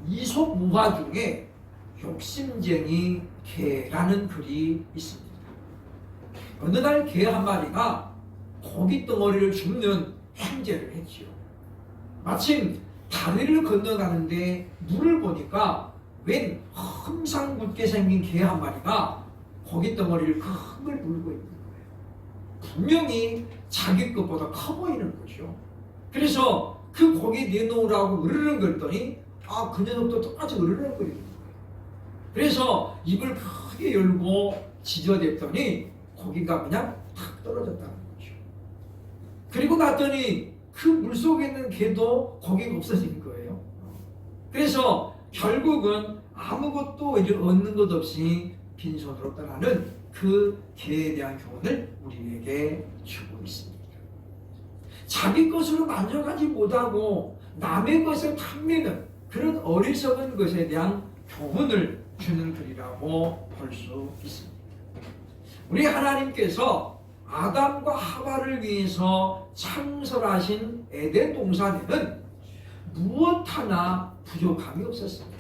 이솝우화 중에 욕심쟁이 개라는 글이 있습니다. 어느 날 개 한 마리가 고기 덩어리를 줍는 행제를 했지요. 마침 다리를 건너가는데 물을 보니까 웬 험상궂게 생긴 개 한 마리가 고기 덩어리를 큰 걸 물고 있는 거예요. 분명히 자기 것보다 커 보이는 거죠. 그래서 그 고기 내놓으라고 으르렁 거렸더니 그 녀석도 똑같이 으르렁거리는 거예요. 그래서 입을 크게 열고 지저댔더니 고기가 그냥 탁 떨어졌다는 거죠. 그리고 났더니 그 물속에 있는 개도 고기가 없어진 거예요. 그래서 결국은 아무것도 얻는 것 없이 빈손으로 떠나는 그 개에 대한 교훈을 우리에게 주고 있습니다. 자기 것으로 만족하지 못하고 남의 것을 탐내는 그런 어리석은 것에 대한 교훈을 주는 글이라고 볼 수 있습니다. 우리 하나님께서 아담과 하와를 위해서 창설하신 에덴 동산에는 무엇 하나 부족함이 없었습니다.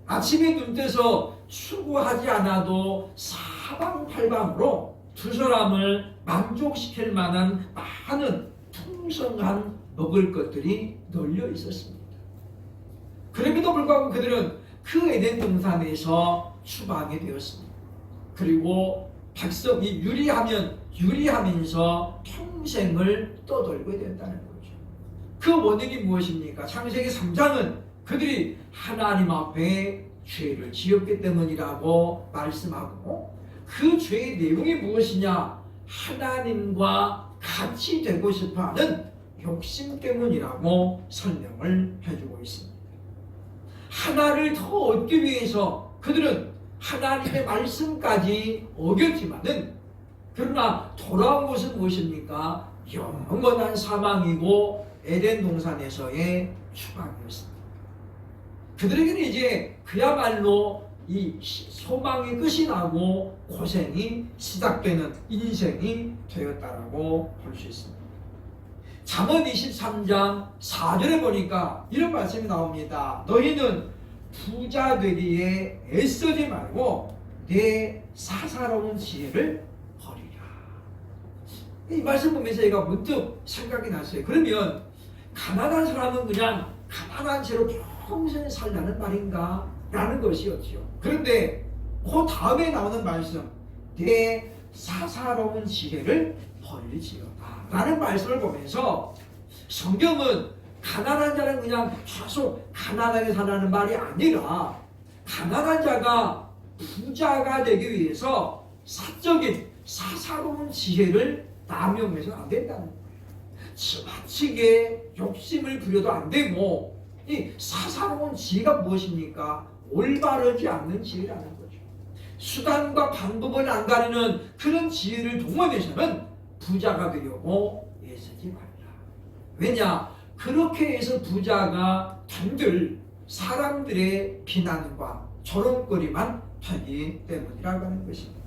아침에 눈 떠서 추구하지 않아도 사방팔방으로 두 사람을 만족시킬 만한 많은 풍성한 먹을 것들이 널려 있었습니다. 그럼에도 불구하고 그들은 그 에덴 동산에서 추방이 되었습니다. 그리고 백성이 유리하면서 평생을 떠돌게 된다는 거죠. 그 원인이 무엇입니까? 창세기 3장은 그들이 하나님 앞에 죄를 지었기 때문이라고 말씀하고, 그 죄의 내용이 무엇이냐? 하나님과 같이 되고 싶어하는 욕심 때문이라고 설명을 해주고 있습니다. 하나를 더 얻기 위해서 그들은 하나님의 말씀까지 어겼지만은, 그러나 돌아온 것은 무엇입니까? 영원한 사망이고 에덴 동산에서의 추방이었습니다. 그들에게는 이제 그야말로 이 소망의 끝이 나고 고생이 시작되는 인생이 되었다라고 볼 수 있습니다. 잠언 23장 4절에 보니까 이런 말씀이 나옵니다. 너희는 부자 되기에 애쓰지 말고 내 사사로운 지혜를 버리라. 이 말씀 보면서 제가 문득 생각이 났어요. 그러면 가난한 사람은 그냥 가난한 채로 평생 살라는 말인가? 라는 것이었죠. 그런데 그 다음에 나오는 말씀, 내 사사로운 지혜를 버리지어다 라는 말씀을 보면서 성경은 가난한 자는 그냥 계속 가난하게 살라는 말이 아니라, 가난한 자가 부자가 되기 위해서 사적인 사사로운 지혜를 남용해서는 안 된다는 거예요. 지나치게 욕심을 부려도 안 되고, 이 사사로운 지혜가 무엇입니까? 올바르지 않는 지혜라는 거죠. 수단과 방법을 안 가리는 그런 지혜를 동원해서는 부자가 되려고 애쓰지 말라. 왜냐? 그렇게 해서 부자가 된들 사람들의 비난과 조롱거리만 되기 때문이라고 하는 것입니다.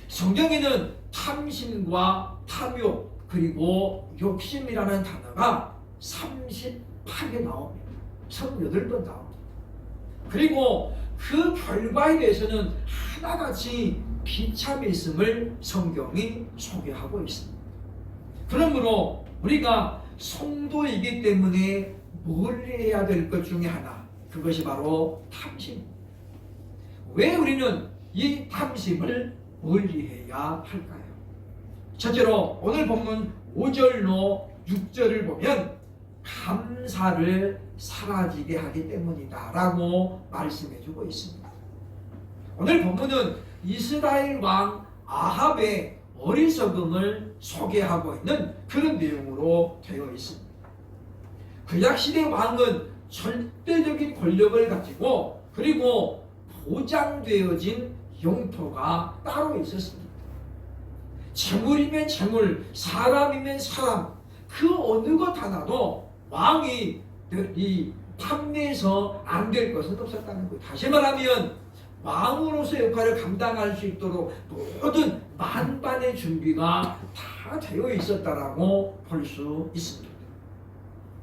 성경에는 탐심과 탐욕 그리고 욕심이라는 단어가 38개 나옵니다. 38번 나옵니다. 그리고 그 결과에 대해서는 하나같이 비참했음을 성경이 소개하고 있습니다. 그러므로 우리가 성도이기 때문에 멀리해야 될 것 중에 하나, 그것이 바로 탐심입니다. 왜 우리는 이 탐심을 멀리해야 할까요? 첫째로 오늘 본문 5절로 6절을 보면 감사를 사라지게 하기 때문이다 라고 말씀해주고 있습니다. 오늘 본문은 이스라엘 왕 아합의 어리석음을 소개하고 있는 그런 내용으로 되어 있습니다. 구약시대 왕은 절대적인 권력을 가지고 그리고 보장되어진 영토가 따로 있었습니다. 재물이면 재물, 사람이면 사람, 그 어느 것 하나도 왕이 이 탐내서 안 될 것은 없었다는 거예요. 다시 말하면 왕으로서 역할을 감당할 수 있도록 모든 만반의 준비가 다 되어 있었다라고 볼 수 있습니다.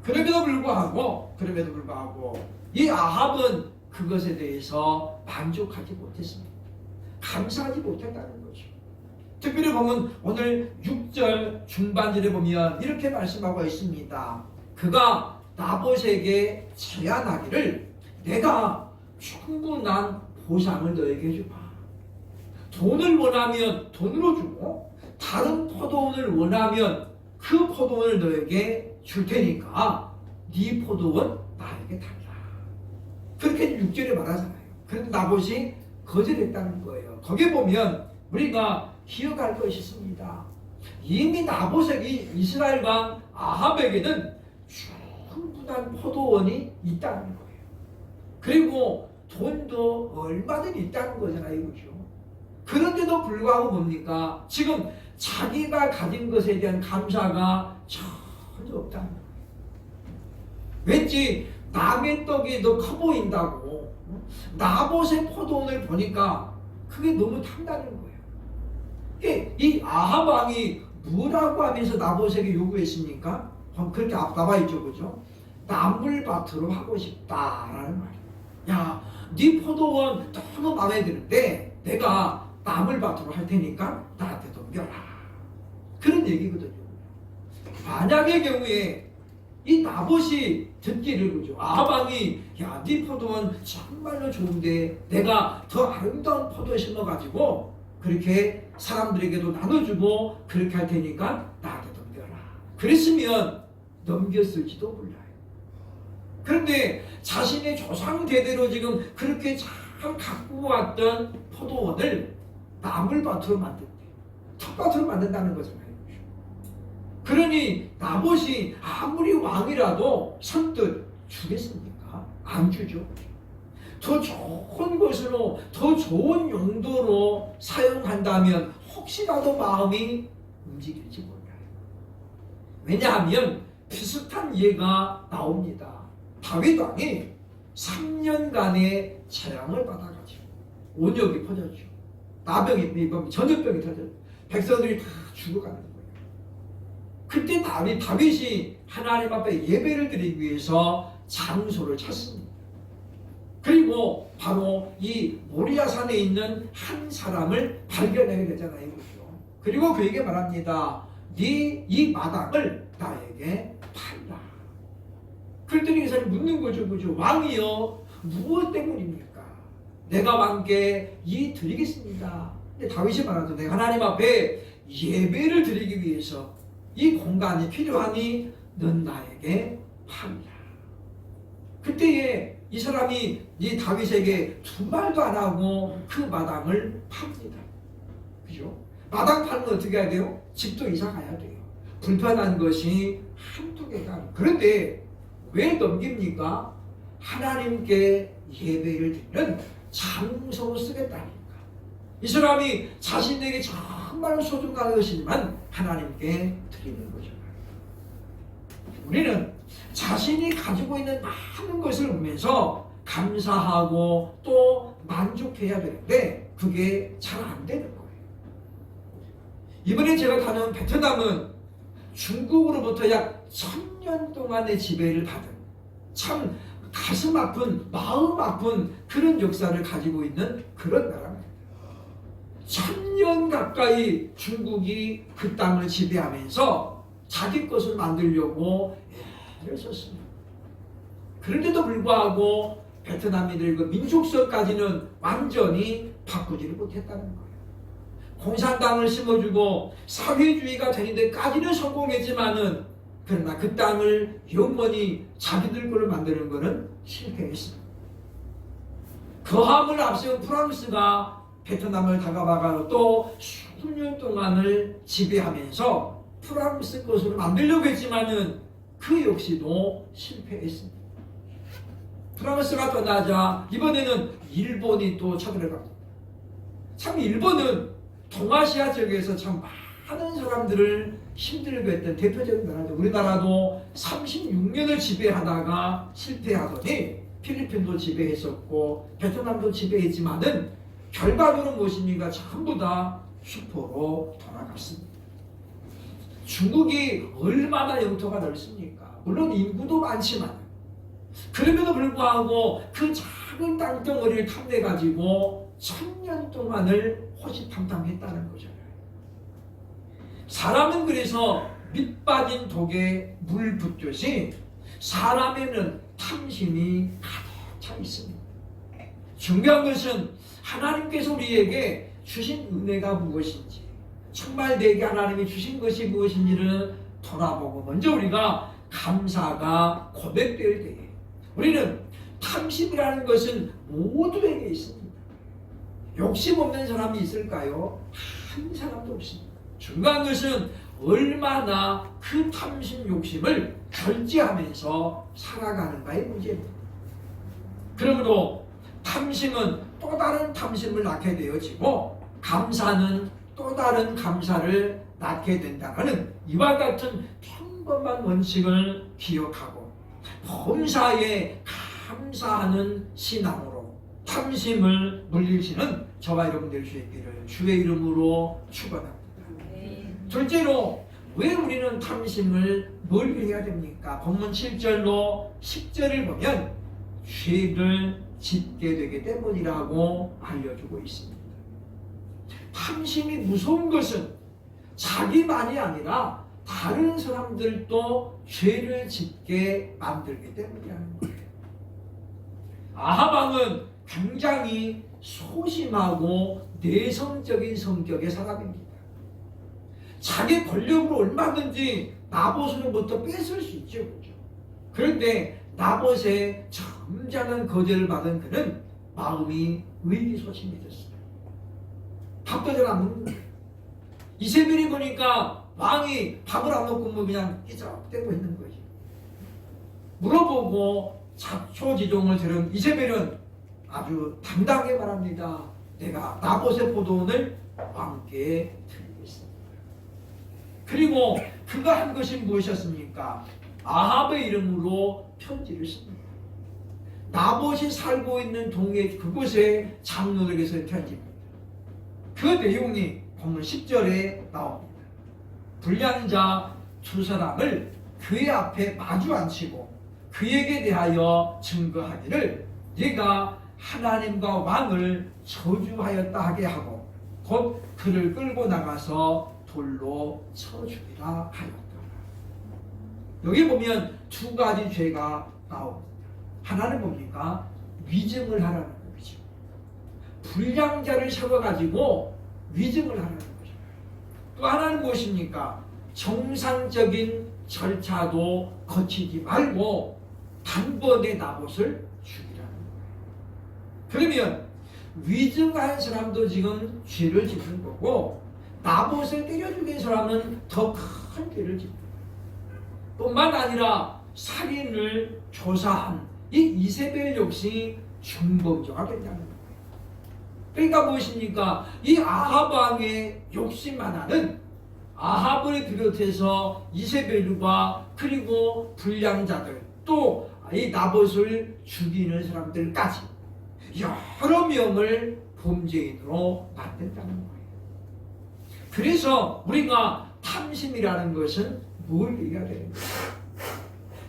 그럼에도 불구하고 이 아합은 그것에 대해서 만족하지 못했습니다. 감사하지 못했다는 거죠. 특별히 보면 오늘 6절 중반절에 보면 이렇게 말씀하고 있습니다. 그가 나봇에게 제안하기를 내가 충분한 보상을 너에게 주마. 돈을 원하면 돈으로 주고 다른 포도원을 원하면 그 포도원을 너에게 줄 테니까 네 포도원 나에게 달라. 그렇게 6절에 말하잖아요. 그런데 나봇이 거절했다는 거예요. 거기에 보면 우리가 기억할 것이 있습니다. 이미 나봇에게 이스라엘 왕 아합에게는 충분한 포도원이 있다는 거예요. 그리고 돈도 얼마든지 있다는 거잖아요. 그죠? 그런데도 불구하고 뭡니까? 지금 자기가 가진 것에 대한 감사가 전혀 없다는 거예요. 왠지 남의 떡이 더 커 보인다고 나봇의 포도원을 보니까 그게 너무 탐나는 거예요. 이 아합 왕이 뭐라고 하면서 나봇에게 요구했습니까? 그렇게 나와 있죠, 그죠? 나물밭으로 하고 싶다라는 말이에요. 야, 네 포도원 너무 마음에 드는데 내가 나물밭으로 할 테니까 나한테 넘겨라. 그런 얘기거든요. 만약의 경우에 이 나봇이 듣기를 그죠? 아합 왕이 야, 네 포도원 정말로 좋은데 내가 더 아름다운 포도 심어가지고 그렇게 사람들에게도 나눠주고 그렇게 할 테니까 나한테 넘겨라. 그랬으면 넘겼을지도 몰라요. 그런데 자신의 조상 대대로 지금 그렇게 잘 갖고 왔던 포도원을 나물밭으로 만든대. 텃밭으로 만든다는 거잖아요. 그러니 나봇이 아무리 왕이라도 선뜻 주겠습니까? 안 주죠. 더 좋은 것으로 더 좋은 용도로 사용한다면 혹시라도 마음이 움직일지 몰라요. 왜냐하면 비슷한 예가 나옵니다. 다윗 왕이 3년간의 재앙을 받아가지고 온역이 퍼졌죠. 나병이 전염병이 터졌죠. 백성들이 다 죽어가는 거예요. 그때 다윗이 하나님 앞에 예배를 드리기 위해서 장소를 찾습니다. 그리고 바로 이 모리아산에 있는 한 사람을 발견하게 되잖아요. 그렇죠? 그리고 그에게 말합니다. 네 이 마당을 나에게 팔라. 그랬더니 이 사람이 묻는 거죠. 그죠? 왕이여 무엇 때문입니까? 내가 왕께 이 드리겠습니다. 근데 다윗이 말하죠. 내가 하나님 앞에 예배를 드리기 위해서 이 공간이 필요하니 넌 나에게 팔라. 그때에 이 사람이 이 다윗에게 두 말도 안 하고 그 마당을 팝니다. 그죠? 마당 파는 건 어떻게 해야 돼요? 집도 이사 가야 돼요. 불편한 것이 한두 개가. 그런데 왜 넘깁니까? 하나님께 예배를 드리는 장소로 쓰겠다니까. 이 사람이 자신에게 정말 소중한 것이지만 하나님께 드리는 거죠. 우리는 자신이 가지고 있는 많은 것을 보면서 감사하고 또 만족해야 되는데 그게 잘 안 되는 거예요. 이번에 제가 다녀온 베트남은 중국으로부터 약 1000년 동안의 지배를 받은 참 가슴 아픈 마음 아픈 그런 역사를 가지고 있는 그런 나라입니다. 1000년 가까이 중국이 그 땅을 지배하면서 자기 것을 만들려고 애를 썼습니다. 그런데도 불구하고 베트남인들 그 민족성까지는 완전히 바꾸지를 못했다는 거예요. 공산당을 심어주고 사회주의가 되는 데까지는 성공했지만은 그러나 그 땅을 영원히 자기들 걸로 만드는 것은 실패했습니다. 거함을 앞세운 프랑스가 베트남을 다가와가 또 수년 동안을 지배하면서 프랑스 것으로 만들려고 했지만은 그 역시도 실패했습니다. 프랑스가 떠나자 이번에는 일본이 또 쳐들어갑니다. 참 일본은 동아시아 지역에서 참 많은 사람들을 힘들게 했던 대표적인 나라죠. 우리나라도 36년을 지배하다가 실패하더니 필리핀도 지배했었고 베트남도 지배했지만은 결과적으로 무엇입니까? 전부 다 슈퍼로 돌아갔습니다. 중국이 얼마나 영토가 넓습니까? 물론 인구도 많지만 그럼에도 불구하고 그 작은 땅덩어리를 탐내가지고 1000년 동안을 호시탐탐했다는 거잖아요. 사람은 그래서 밑 빠진 독에 물 붓듯이 사람에는 탐심이 가득 차 있습니다. 중요한 것은 하나님께서 우리에게 주신 은혜가 무엇인지, 정말 내게 하나님이 주신 것이 무엇인지를 돌아보고 먼저 우리가 감사가 고백될 때에 우리는 탐심이라는 것은 모두에게 있습니다. 욕심 없는 사람이 있을까요? 한 사람도 없습니다. 중요한 것은 얼마나 그 탐심 욕심을 절제하면서 살아가는가의 문제입니다. 그러므로 탐심은 또 다른 탐심을 낳게 되어지고 감사는 또 다른 감사를 낳게 된다는 이와 같은 평범한 원칙을 기억하고 범사에 감사하는 신앙으로 탐심을 물리치는 저와 여러분들 수 있기를 주의 이름으로 축원합니다. 둘째로 왜 우리는 탐심을 멀리해야 됩니까? 본문 7절로 10절을 보면 죄를 짓게 되기 때문이라고 알려주고 있습니다. 탐심이 무서운 것은 자기만이 아니라 다른 사람들도 죄를 짓게 만들기 때문이라는 거예요. 아합 왕은 굉장히 소심하고 내성적인 성격의 사람입니다. 자기 권력으로 얼마든지 나봇으로부터 뺏을 수 있죠. 그렇죠? 그런데 나봇의 점잖은 거절을 받은 그는 마음이 의기소침해졌어요. 밥도 잘 안 먹는 거예요. 이세벨이 보니까 왕이 밥을 안 먹고 뭐 그냥 끼적대고 있는 거지. 물어보고 자초지종을 들은 이세벨은 아주 당당하게 말합니다. 내가 나봇의 포도원을 왕께 드리겠습니다. 그리고 그가 한 것이 무엇이었습니까? 아합의 이름으로 편지를 씁니다. 나봇이 살고 있는 동네 그곳에 장로들에게 쓴 편지입니다. 그 내용이 본문 10절에 나옵니다. 불량한 자 두 사람을 그의 앞에 마주 앉히고 그에게 대하여 증거하기를 네가 하나님과 왕을 저주하였다 하게 하고 곧 그를 끌고 나가서 돌로 쳐 죽이라 하였다. 여기 보면 두 가지 죄가 나옵니다. 하나는 뭡니까? 위증을 하라는 거죠. 불량자를 세워가지고 위증을 하라는 거죠. 또 하나는 무엇입니까? 정상적인 절차도 거치지 말고 단번에 나봇을 죽이라는 거예요. 그러면 위증한 사람도 지금 죄를 짓는 거고 나봇을 때려 죽인 사람은 더 큰 죄를 짓는 거예요. 뿐만 아니라 살인을 조사한 이 이세벨 역시 중범죄가 된다는 거예요. 그러니까 무엇입니까? 이 아합 왕의 욕심 하나는 아합을 비롯해서 이세벨과 그리고 불량자들 또 이 나봇을 죽이는 사람들까지 여러 명을 범죄인으로 만든다는 거예요. 그래서 우리가 탐심이라는 것은 뭘 얘기해야 되는 거예요?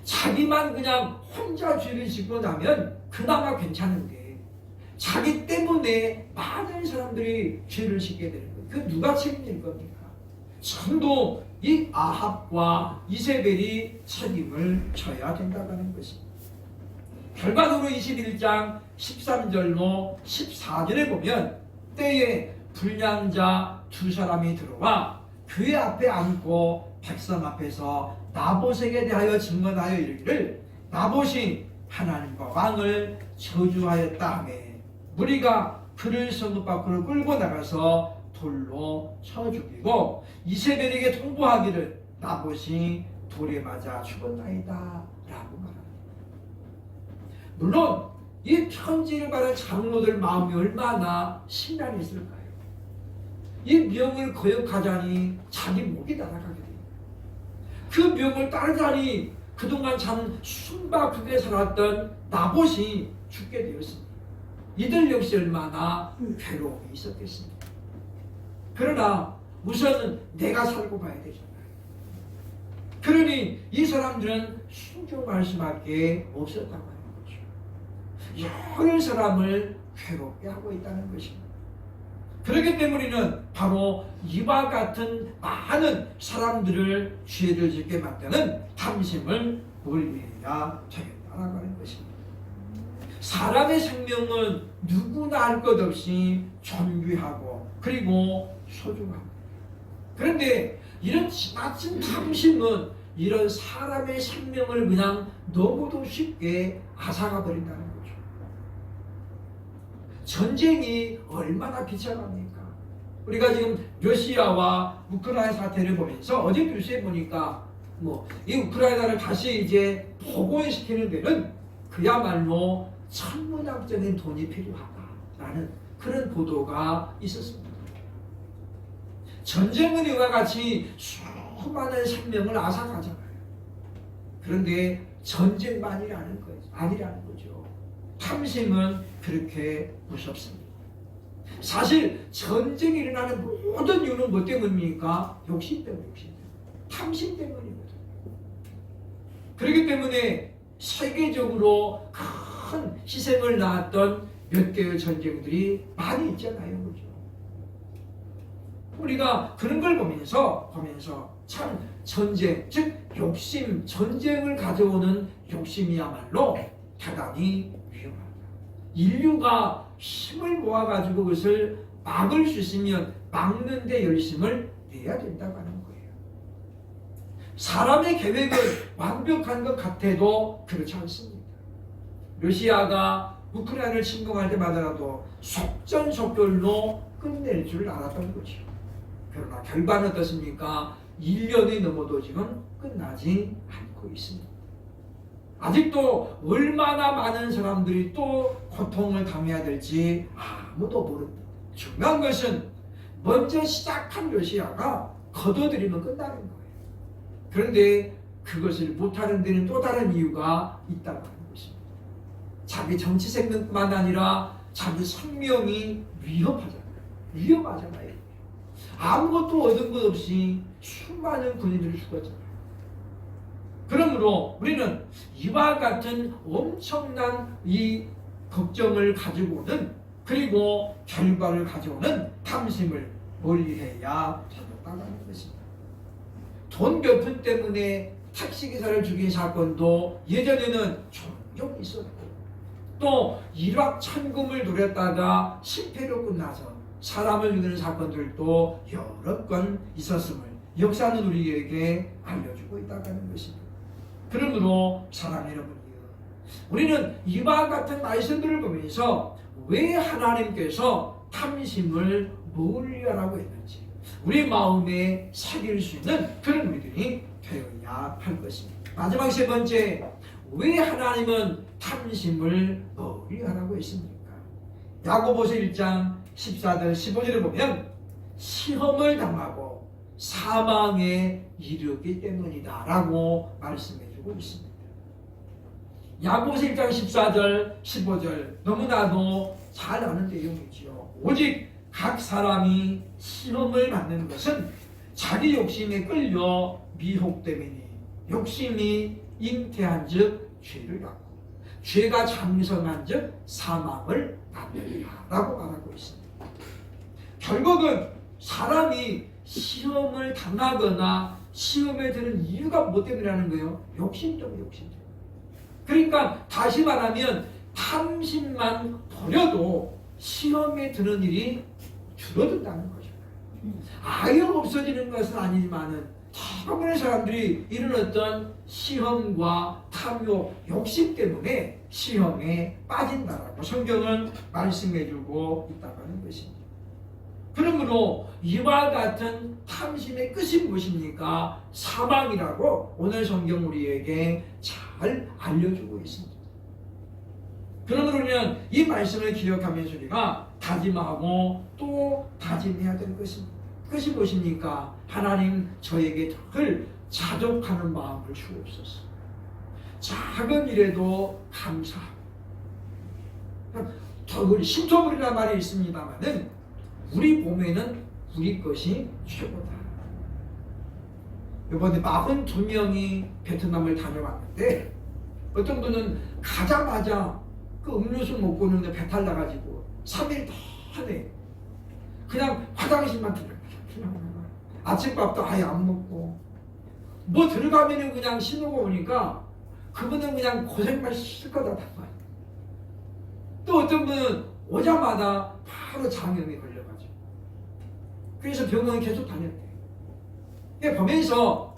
자기만 그냥 혼자 죄를 짓고 나면 그나마 괜찮은데 자기 때문에 많은 사람들이 죄를 짓게 되는 거예요. 그 누가 책임질 겁니까? 전부 이 아합과 이세벨이 책임을 져야 된다는 것입니다. 결과적으로 21장 13절로 14절에 보면 때에 불량자 두 사람이 들어와 그의 앞에 앉고 백성 앞에서 나봇에게 대하여 증언하여 이르기를 나봇이 하나님과 왕을 저주하였다 하며 무리가 그를 성읍 밖으로 끌고 나가서 돌로 쳐 죽이고 이세벨에게 통보하기를 나봇이 돌에 맞아 죽었나이다 라고 말합니다. 물론 이 편지를 받은 장로들 마음이 얼마나 심란히 있을까요? 이 명을 거역하자니 자기 목이 날아가게 돼요. 그 명을 따르자니 그동안 참 숨바쁘게 살았던 나봇이 죽게 되었습니다. 이들 역시 얼마나 괴로움이 있었겠습니까? 그러나 우선은 내가 살고 가야 되잖아요. 그러니 이 사람들은 순종할 수밖에 없었다고 하는 거죠. 여러 사람을 괴롭게 하고 있다는 것입니다. 그렇기 때문에는 바로 이와 같은 많은 사람들을 죄를 짓게 만드는 탐심을 멀리해야 되겠다라고 하는 것입니다. 사람의 생명은 누구나 할 것 없이 존귀하고 그리고 소중합니다. 그런데 이런 지나친 탐심은 이런 사람의 생명을 그냥 너무도 쉽게 앗아가 버린다는 거죠. 전쟁이 얼마나 비참합니까? 우리가 지금 러시아와 우크라이나 사태를 보면서 어제 뉴스에 보니까 이 우크라이나를 다시 이제 복원시키는 데는 그야말로 천문학적인 돈이 필요하다라는 그런 보도가 있었습니다. 전쟁은 이와 같이 수많은 생명을 앗아가잖아요. 그런데 전쟁만이라는 아니라는 거죠. 탐심은 그렇게 무섭습니다. 사실 전쟁이 일어나는 모든 이유는 뭐 때문입니까? 욕심 때문에, 탐심 때문이거든요. 그렇기 때문에 세계적으로 큰 희생을 낳았던 몇 개의 전쟁들이 많이 있잖아요. 그죠? 우리가 그런 걸 보면서 참 전쟁, 즉 욕심, 전쟁을 가져오는 욕심이야말로 대단히 위험하다. 인류가 힘을 모아가지고 그것을 막을 수 있으면 막는 데 열심을 내야 된다고 하는 거예요. 사람의 계획은 완벽한 것 같아도 그렇지 않습니다. 러시아가 우크라이나를 침공할 때마다라도 속전속결로 끝낼 줄 알았던 거죠. 그러나 결과는 어떻습니까? 1년이 넘어도 지금 끝나지 않고 있습니다. 아직도 얼마나 많은 사람들이 또 고통을 당해야 될지 아무도 모릅니다. 중요한 것은 먼저 시작한 러시아가 거둬들이면 끝나는 거예요. 그런데 그것을 못하는 데는 또 다른 이유가 있다고 하는 것입니다. 자기 정치 생명뿐만 아니라 자기 생명이 위험하잖아요. 아무것도 얻은 것 없이 수많은 군인들이 죽었잖아요. 그러므로 우리는 이와 같은 엄청난 이 걱정을 가지고는 그리고 결과를 가져오는 탐심을 멀리해야 되겠다는 것입니다. 돈 몇 푼 때문에 택시기사를 죽인 사건도 예전에는 종종 있었고 또 일확천금을 노렸다가 실패로 끝나서 사람을 죽이는 사건들도 여러 건 있었음을 역사는 우리에게 알려주고 있다는 것입니다. 그러므로 사랑하는 여러분이요, 우리는 이와 같은 말씀들을 보면서 왜 하나님께서 탐심을 멀리하라고 했는지 우리 마음에 새길 수 있는 그런 우리들이 되어야 할 것입니다. 마지막 세 번째, 왜 하나님은 탐심을 멀리하라고 했습니까? 야고보서 1장 14절 15절을 보면 시험을 당하고 사망에 이르기 때문이다 라고 말씀해주고 있습니다. 야고보서 1장 14절 15절 너무나도 잘 아는 내용이지요. 오직 각 사람이 시험을 받는 것은 자기 욕심에 끌려 미혹됨이니 욕심이 잉태한 즉 죄를 받고 죄가 장성한 즉 사망을 낳느니라 라고 말하고 있습니다. 결국은 사람이 시험을 당하거나 시험에 드는 이유가 뭐 때문이라는 거예요? 욕심 때문에. 그러니까 다시 말하면 탐심만 버려도 시험에 드는 일이 줄어든다는 거죠. 아예 없어지는 것은 아니지만은 대부분의 사람들이 이런 어떤 시험과 탐욕, 욕심 때문에 시험에 빠진다라고 성경은 말씀해주고 있다고 하는 것입니다. 그러므로 이와 같은 탐심의 끝이 무엇입니까? 사망이라고 오늘 성경 우리에게 잘 알려주고 있습니다. 그러면 이 말씀을 기억하면서 우리가 다짐하고 또 다짐해야 될 것입니다. 그것이 무엇입니까? 하나님 저에게 늘 자족하는 마음을 주옵소서. 작은 일에도 감사하고 더 신토불이라는 말이 있습니다만은 우리 몸에는 우리 것이 최고다. 이번에 42명이 베트남을 다녀왔는데 어떤 분은 가자마자 그 음료수 먹고 있는데 배탈 나가지고 3일 내내 그냥 화장실만 그냥 아침밥도 아예 안 먹고 뭐 들어가면은 그냥 신호가 오니까 그분은 그냥 고생만 실컷 하단 말이에요. 또 어떤 분은 오자마자 바로 장염이 걸려가지고 그래서 병원에 계속 다녔대요. 보면서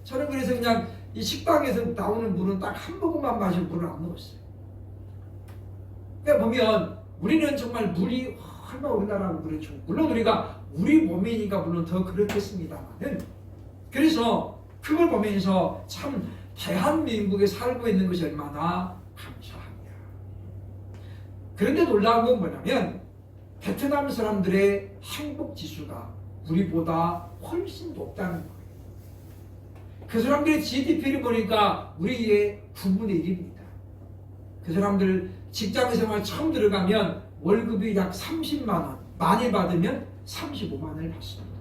저는 그래서 그냥 이 식당에서 나오는 물은 딱 한 모금만 마시고 물을 안 먹었어요. 그러니까 보면 우리는 정말 물이 얼마나 우리나라 물이 좋고 물론 우리가 우리 몸이니까 물론 더 그렇겠습니다만은 그래서 그걸 보면서 참 대한민국에 살고 있는 것이 얼마나 감사하냐. 그런데 놀라운 건 뭐냐면 베트남 사람들의 행복 지수가 우리보다 훨씬 높다는 거예요. 그 사람들의 GDP를 보니까 우리의 9분의 1입니다. 그 사람들 직장 생활 처음 들어가면 월급이 약 30만 원, 많이 받으면 35만 원을 받습니다.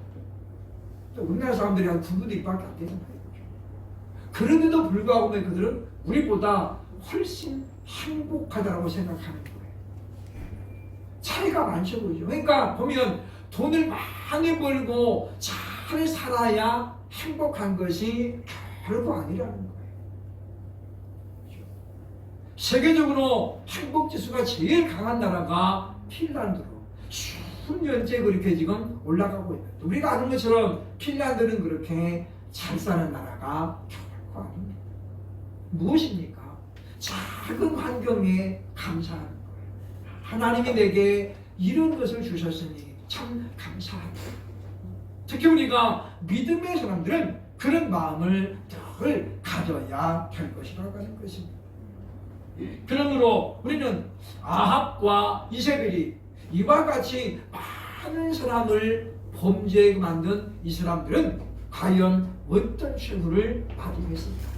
우리나라 사람들이 한 9분의 1밖에 안 되잖아요. 그런데도 불구하고 그들은 우리보다 훨씬 행복하다고 생각하는 거예요. 차이가 많죠, 그죠? 그러니까 보면 돈을 많이 벌고 잘 살아야 행복한 것이 결코 아니라는 거예요. 그렇죠? 세계적으로 행복 지수가 제일 강한 나라가 핀란드로 수년째 그렇게 지금 올라가고 있는데 우리가 아는 것처럼 핀란드는 그렇게 잘 사는 나라가 결코 아닙니다. 무엇입니까? 작은 환경에 감사하는 거예요. 하나님이 내게 이런 것을 주셨으니 참 감사하다. 특히 우리가 믿음의 사람들은 그런 마음을 늘 가져야 될 것이라고 하는 것입니다. 그러므로 우리는 아합과 이세벨이 이와 같이 많은 사람을 범죄에 만든 이 사람들은 과연 어떤 최후를 맞이했습니까?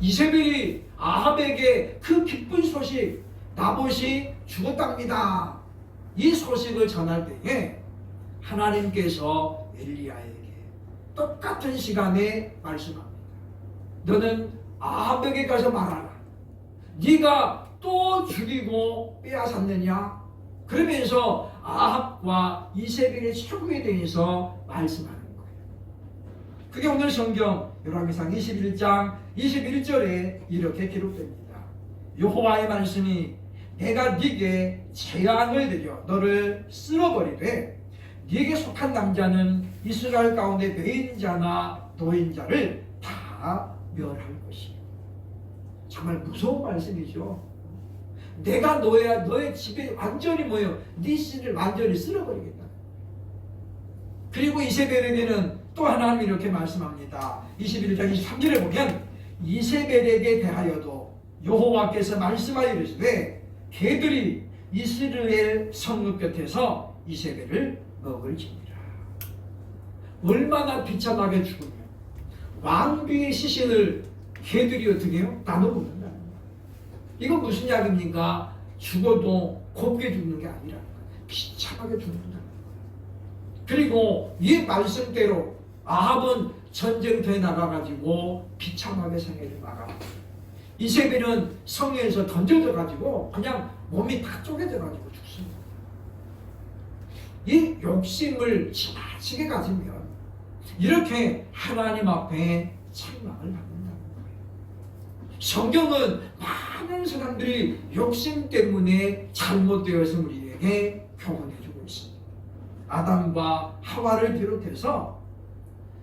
이세벨이 아합에게 그 기쁜 소식 나봇이 죽었답니다. 이 소식을 전할 때에 하나님께서 엘리야에게 똑같은 시간에 말씀합니다. 너는 아합에게 가서 말하라. 네가 또 죽이고 빼앗았느냐? 그러면서 아합과 이세벨의 최후에 대해서 말씀하는 거예요. 그게 오늘 성경 열왕기상 21장 21절에 이렇게 기록됩니다. 여호와의 말씀이 내가 네게 재앙을 들여 너를 쓸어버리되 네게 속한 남자는 이스라엘 가운데 매인자나 노인자를 다 멸할 것이요. 정말 무서운 말씀이죠. 내가 너의 집에 완전히 네 씨를 완전히 쓸어버리겠다. 그리고 이세벨에게는 또 하나님이 이렇게 말씀합니다. 21장 23절에 보면 이세벨에게 대하여도 여호와께서 말씀하여 이르시되 개들이 이스라엘 성읍 곁에서 이세벨을 먹을지니라. 얼마나 비참하게 죽으며 왕비의 시신을 개들이 어떻게 해요? 나눠 먹는다는 거예요. 이건 무슨 이야기입니까? 죽어도 곱게 죽는 게 아니라 비참하게 죽는다는 거예요. 그리고 이 말씀대로 아합은 전쟁터에 나가가지고 비참하게 생애를 마감합니다. 이세벨은 성에서 던져져가지고 그냥 몸이 다 쪼개져가지고 죽습니다. 이 욕심을 지나치게 가지면 이렇게 하나님 앞에 책망을 받는다는 거예요. 성경은 많은 사람들이 욕심 때문에 잘못되어서 우리에게 교훈해주고 있습니다. 아담과 하와를 비롯해서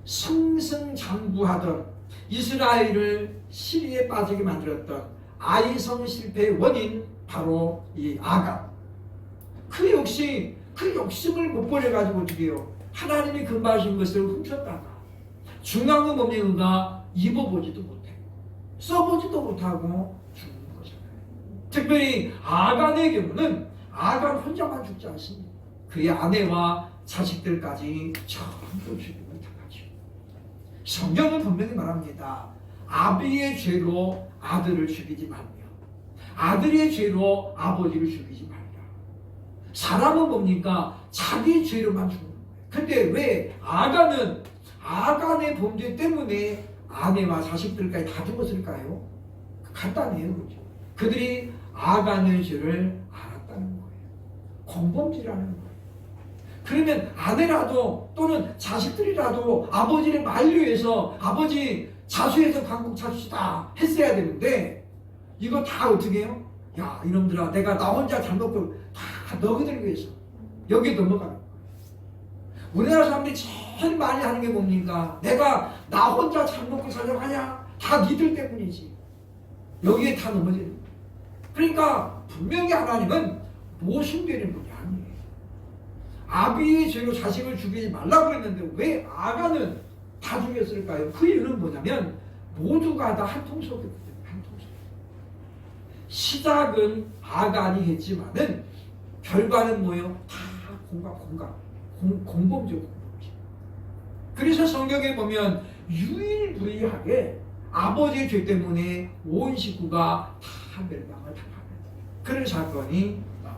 승승장구하던 이스라엘을 시리에 빠지게 만들었던 아이성 실패의 원인 바로 이 아간. 그 욕심을 못 버려가지고 어떻게 해요? 하나님이 금하신 것을 훔쳤다가 중요한 건 뭡니까? 입어보지도 못해 써보지도 못하고 죽는 거잖아요. 특별히 아간의 경우는 아간 혼자만 죽지 않습니다. 그의 아내와 자식들까지 전부 죽임을 당하죠. 성경은 분명히 말합니다. 아비의 죄로 아들을 죽이지 말며 아들의 죄로 아버지를 죽이지 말라. 사람은 뭡니까? 자기 죄로만 죽는 거예요. 근데 왜 아간은 아간의 범죄 때문에 아내와 자식들까지 다 죽었을까요? 간단해요. 그죠? 그들이 아간의 죄를 알았다는 거예요. 공범죄라는 거예요. 그러면 아내라도 또는 자식들이라도 아버지를 만류해서 아버지 자수해서 강국 찾읍시다 했어야 되는데 이거 다 어떻게 해요? 야 이놈들아 내가 나 혼자 잘못 걸 다 너희들 위해서 여기 넘어가는 거예요. 우리나라 사람들이 제일 많이 하는 게 뭡니까? 내가 나 혼자 잘 먹고 살려고 하냐? 다 니들 때문이지. 여기에 다 넘어지는 거예요. 그러니까 분명히 하나님은 모순되는 분이 아니에요. 아비의 죄로 자식을 죽이지 말라고 그랬는데 왜 아간은 다 죽였을까요? 그 이유는 뭐냐면 모두가 다 한 통속이거든요. 한 통속. 시작은 아간이 했지만은 결과는 뭐예요? 다 공범죄. 그래서 성경에 보면 유일무이하게 아버지의 죄 때문에 온 식구가 다 멸망을 당하는 그런 사건이 나옵니다.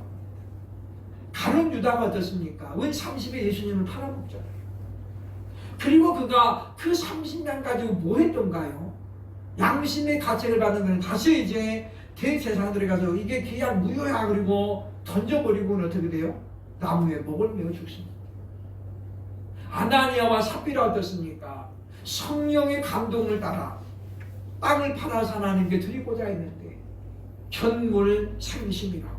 가룟 유다가 어떻습니까? 은 30에 예수님을 팔아먹잖아요. 그리고 그가 그 30년 가지고 뭐 했던가요? 양심의 가책을 받는 것은 다시 이제 대제사장들이 가서 이게 그냥 무효야 그리고 던져버리고는 어떻게 돼요? 나무에 목을 메어 죽습니다. 아나니아와 삽비라 어떻습니까? 성령의 감동을 따라 땅을 팔아서 하나님께 드리고자 했는데 견물 상심이라고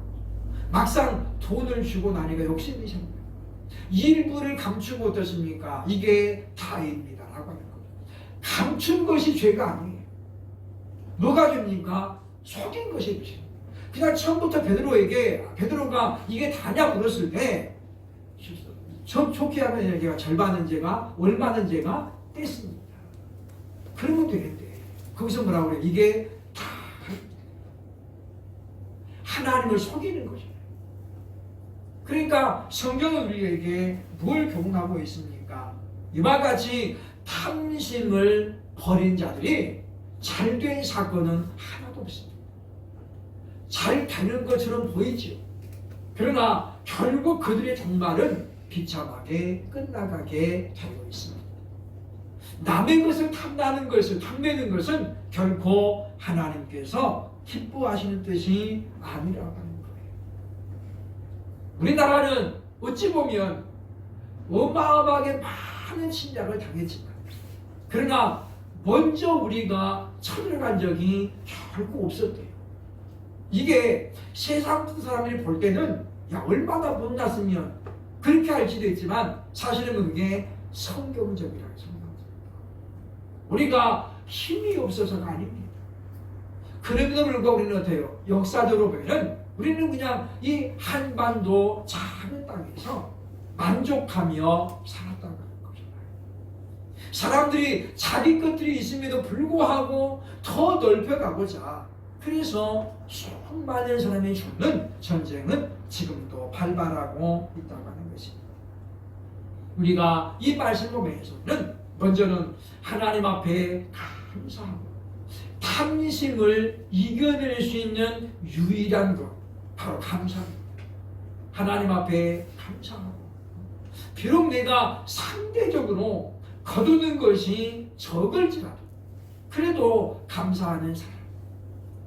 막상 돈을 주고 나니까 욕심이 생겨요. 일부를 감추고 어떻습니까? 이게 다입니다 라고 하는 겁니다. 감춘 것이 죄가 아니에요. 뭐가 죄입니까? 속인 것이 죄. 그냥 처음부터 베드로가 이게 다냐 물었을 때 좋게 하면 제가 절반은 제가 얼마는 제가 뗐습니다. 그러면 되는데 거기서 뭐라고 그래요? 이게 다 하나님을 속이는 거죠. 그러니까 성경은 우리에게 뭘 교훈하고 있습니까? 이와 같이 탐심을 버린 자들이 잘된 사건은 하나도 없습니다. 잘 되는 것처럼 보이죠. 그러나 결국 그들의 종말은 비참하게 끝나가게 되고 있습니다. 남의 것을 탐내는 것은 결코 하나님께서 기뻐하시는 뜻이 아니라고 하는 거예요. 우리나라는 어찌 보면 어마어마하게 많은 침략을 당했지만 그러나 먼저 우리가 쳐들어간 적이 결코 없었대요. 이게 세상 사람들이 볼 때는 야 얼마나 못났으면 그렇게 할지도 있지만 사실은 그게 성경적이라고 생각합니다. 우리가 힘이 없어서가 아닙니다. 그럼에도 불구하고 우리는 어때요? 역사적으로 보면 우리는 그냥 이 한반도 작은 땅에서 만족하며 살았다는 것입니다. 사람들이 자기 것들이 있음에도 불구하고 더 넓혀가고자 그래서 수많은 사람이 죽는 전쟁은 지금도 발발하고 있다고 하는 것입니다. 우리가 이 말씀 보면서는 먼저는 하나님 앞에 감사하고 탐심을 이겨낼 수 있는 유일한 것 바로 감사합니다. 하나님 앞에 감사하고 비록 내가 상대적으로 거두는 것이 적을지라도 그래도 감사하는 사람.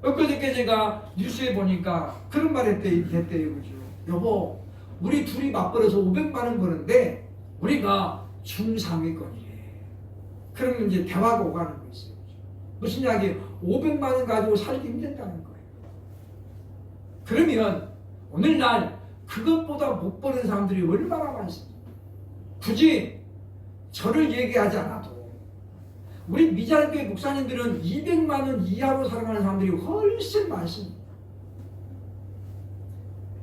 엊그저께 제가 뉴스에 보니까 그런 말 했대요. 그죠? 여보, 우리 둘이 맞벌어서 500만 원 버는데 우리가 중상위권이래. 그러면 이제 대화가 오가는 거 있어요. 무슨 이야기? 500만 원 가지고 살기 힘든다는 거예요. 그러면 오늘날 그것보다 못 버는 사람들이 얼마나 많습니까? 굳이 저를 얘기하지 않아도 우리 미자교회 목사님들은 200만 원 이하로 살아가는 사람들이 훨씬 많습니다.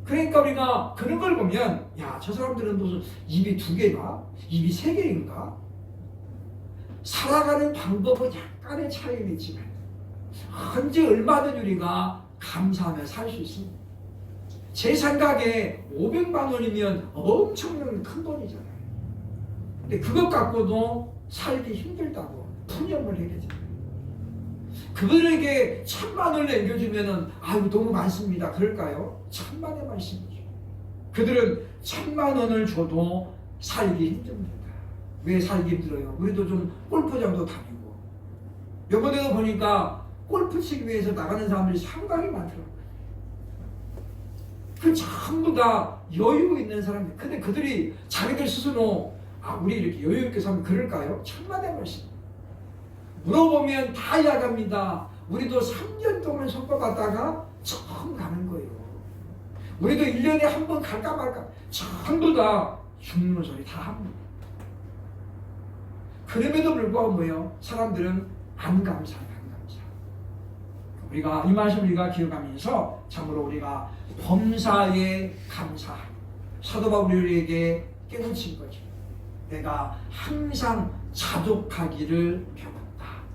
그러니까 우리가 그런 걸 보면 야, 저 사람들은 무슨 입이 2개인가? 입이 3개인가? 살아가는 방법은 약간의 차이는 있지만 언제 얼마든 우리가 감사하며 살 수 있습니다. 제 생각에 500만 원이면 엄청난 큰 돈이잖아요. 근데 그것 갖고도 살기 힘들다고 푸념을 해야 되잖아요. 그들에게 1000만 원을 남겨주면은 아유 너무 많습니다. 그럴까요? 1000만의 말씀이죠. 그들은 1000만 원을 줘도 살기 힘듭니다. 왜 살기 힘들어요? 우리도 좀 골프장도 다니고 이번에도 보니까 골프 치기 위해서 나가는 사람들이 상당히 많더라고요. 그 전부 다 여유 있는 사람들. 근데 그들이 자기들 스스로 우리 이렇게 여유 있게 살면 그럴까요? 천만의 말씀. 물어보면 다 이야기합니다. 우리도 3년 동안 선거받다가 처음 가는 거예요. 우리도 1년에 한 번 갈까 말까. 전부 다 죽는 소리 다 합니다. 그럼에도 불구하고 뭐예요? 사람들은 안 감사. 우리가 이 말씀 우리가 기억하면서 참으로 우리가 범사에 감사하니 사도 바울에게 깨우친 거죠. 내가 항상 자족하기를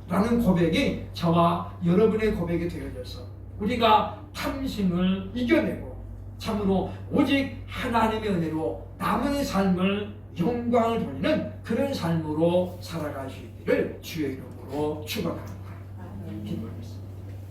배웠다라는 고백이 저와 여러분의 고백이 되어져서 우리가 탐심을 이겨내고 참으로 오직 하나님의 은혜로 남은 삶을 영광을 돌리는 그런 삶으로 살아갈 수 있기를 주의 이름으로 축원합니다. 기도하겠습니다.